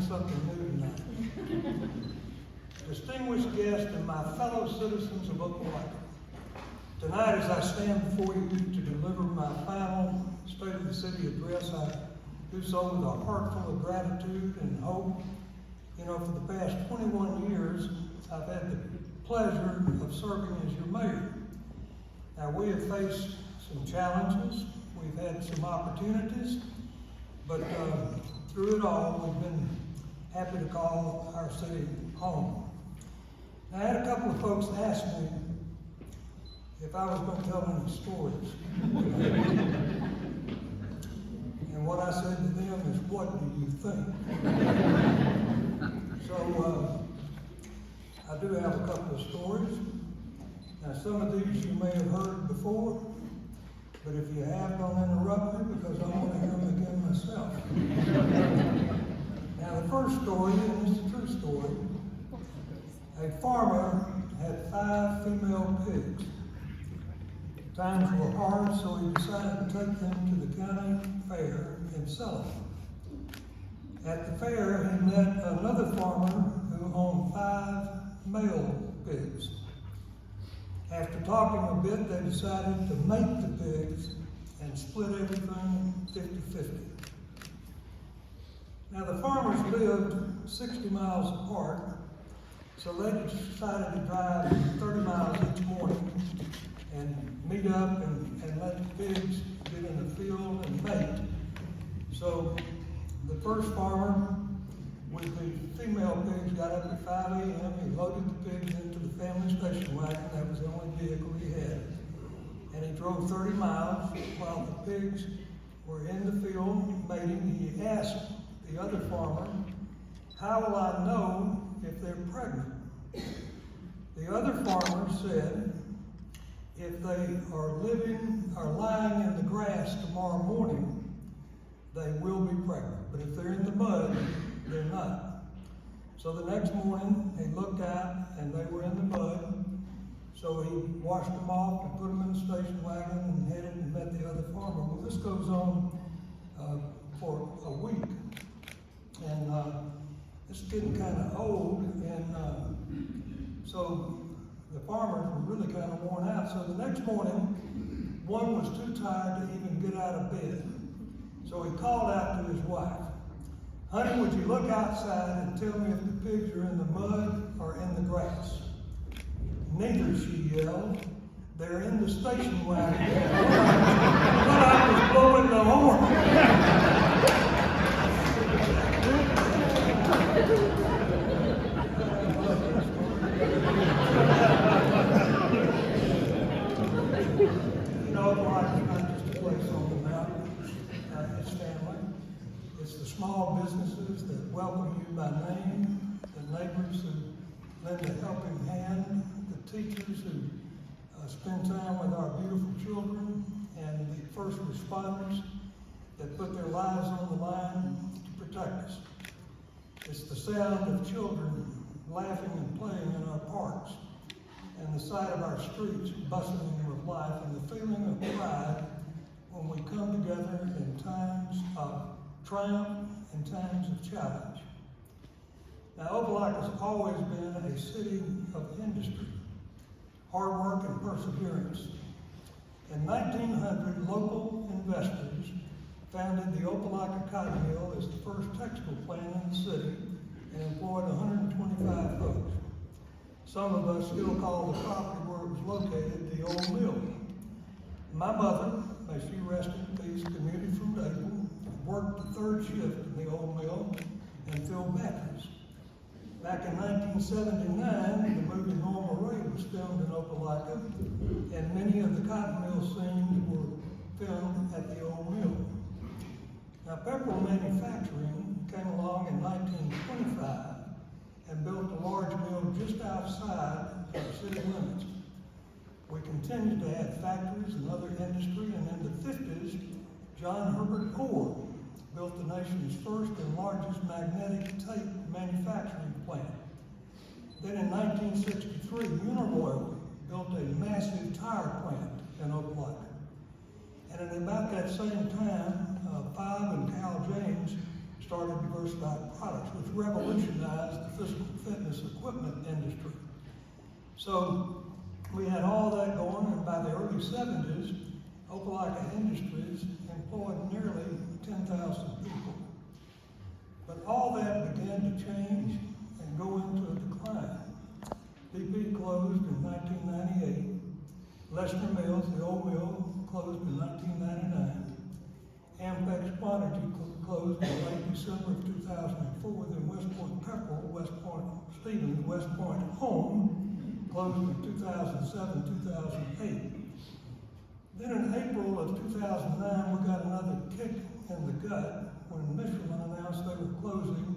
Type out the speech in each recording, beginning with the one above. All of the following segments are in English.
me something new tonight. Distinguished guests and my fellow citizens of Opelika, tonight as I stand before you to deliver my final State of the City address, I do so with a heart full of gratitude and hope. You know, for the past 21 years, I've had the pleasure of serving as your mayor. Now, we have faced some challenges, we've had some opportunities, but through it all, we've been happy to call our city home. Now, I had a couple of folks ask me if I was going to tell any stories. And what I said to them is, what do you think? So, I do have a couple of stories. Now, some of these you may have heard before, but if you have, don't interrupt me because I want to hear them again myself. Now, the first story, and it's a true story, a farmer had 5 female pigs. Times were hard, so he decided to take them to the county fair and sell them. At the fair, he met another farmer who owned 5 male pigs. After talking a bit, they decided to mate the pigs and split everything 50-50. Now, the farmers lived 60 miles apart, so they decided to drive 30 miles each morning and meet up and let the pigs get in the field and mate. So the first farmer with the female pigs got up at 5 a.m. He loaded the pigs into the family station wagon. That was the only vehicle he had. And he drove 30 miles while the pigs were in the field mating. He asked the other farmer, "How will I know if they're pregnant?" The other farmer said, "If they are lying in the grass tomorrow morning, they will be pregnant. But if they're in the mud, they're not." So the next morning, he looked out and they were in the mud. So he washed them off and put them in the station wagon and headed and met the other farmer. Well, this goes on for a week. And it's getting kind of old. And so the farmers were really kind of worn out. So the next morning, one was too tired to even get out of bed. So he called out to his wife, "Honey, would you look outside and tell me if the pigs are in the mud or in the grass?" "Neither," she yelled. "They're in the station wagon." But I was blowing the horn. You know, life is not just a place on the mountain. It's family. It's the small businesses that welcome you by name, the neighbors who lend a helping hand, the teachers who spend time with our beautiful children, and the first responders that put their lives on the line to protect us. It's the sound of children laughing and playing in our parks, and the sight of our streets bustling with life, and the feeling of pride when we come together in times of triumph and times of challenge. Now, Opelika has always been a city of industry, hard work and perseverance. In 1900, local investors founded the Opelika Cotton Mill as the first textile plant in the city and employed 125 folks. Some of us still call the property where it was located the old mill. My mother, may she rest in peace, commuted from Dayton, worked the 3rd shift in the old mill and filled batteries. Back in 1979, the movie Norma Ray was filmed in Opelika, and many of the cotton mill scenes were filmed at the old mill. Now, Pepperell Manufacturing came along in 1925 and built a large mill just outside our city limits. We continued to add factories and other industry, and in the 50s, John Herbert Core built the nation's first and largest magnetic tape manufacturing plant. Then in 1963, Uniloyal built a massive tire plant in Opelika. And at about that same time, Bob and Cal James started Diversified Products, which revolutionized the physical fitness equipment industry. So we had all that going, and by the early 70s, Opelika Industries employed nearly 10,000 people. But all that began to change and go into a decline. BP closed in 1998. Leshner Mills, the old mill, closed in 1999. Ampex Quantity closed in late December of 2004. Then West Point Pepperell, West Point Stevens, West Point Home closed in 2007, 2008. Then in April of 2009, we got another kick in the gut when Michelin announced they were closing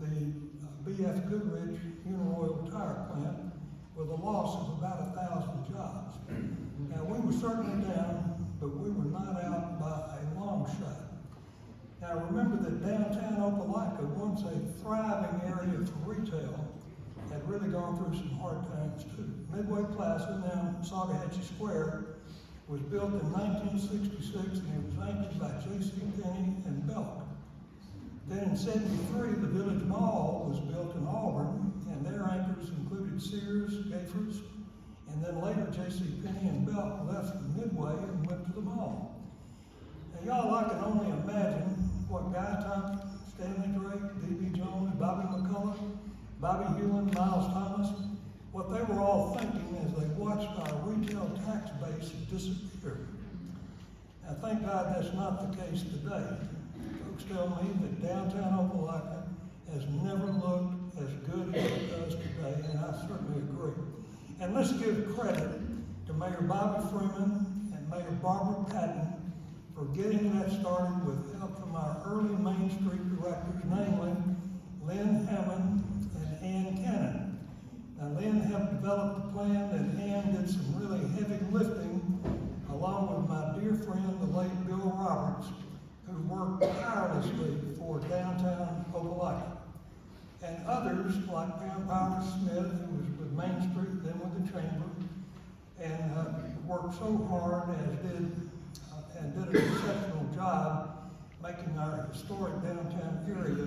the B.F. Goodrich Uniroyal Tire Plant with a loss of about 1,000 jobs. Now, we were certainly down, but we were not out by a long shot. Now, remember that downtown Opelika, once a thriving area for retail, had really gone through some hard times too. Midway Plaza, now Saugahatchee Square, was built in 1966 and it was anchored by J.C. Penney and Belk. Then in 73, the Village Mall was built in Auburn, and their anchors included Sears, Gaffer's, and then later J.C. Penney and Belk left Midway and went to the mall. Now y'all, I can only imagine what Guy Thompson, Stanley Drake, D.B. Jones, Bobby McCullough, Bobby Hewlin, Miles Thomas, what they were all thinking as they watched our retail tax base disappear. Now thank God that's not the case today. Folks tell me that downtown Opelika has never looked as good as it does today, and I certainly agree. And let's give credit to Mayor Bobby Freeman and Mayor Barbara Patton for getting that started with help from our early Main Street directors, namely Lynn Hammond and Ann Cannon. Now, Lynn helped develop the plan, and Ann did some really heavy lifting, along with my dear friend, the late Bill Roberts, who worked tirelessly for downtown Opelika. And others, like Pam Powers Smith, who was with Main Street, then with the Chamber, and worked so hard and did an exceptional job making our historic downtown area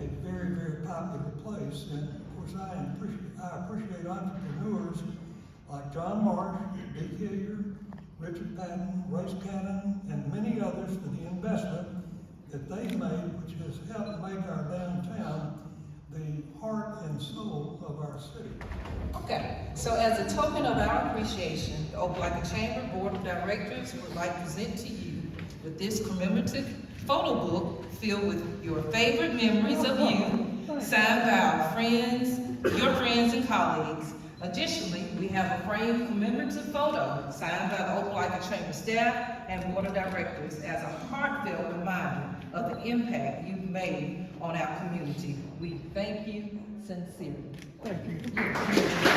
a very, very popular place. And of course, I appreciate entrepreneurs like John Marsh, Dick Hillier, Richard Patton, Race Cannon, and many others for the investment that they've made, which has helped make our downtown the heart and soul of our city. Okay, so as a token of our appreciation, the Opelika Chamber Board of Directors would like to present to you with this commemorative photo book filled with your favorite memories of you, signed by our friends, your friends and colleagues. Additionally, we have a framed commemorative photo signed by the Opelika Chamber staff and Board of Directors as a heartfelt reminder of the impact you've made on our community. We thank you sincerely. Thank you.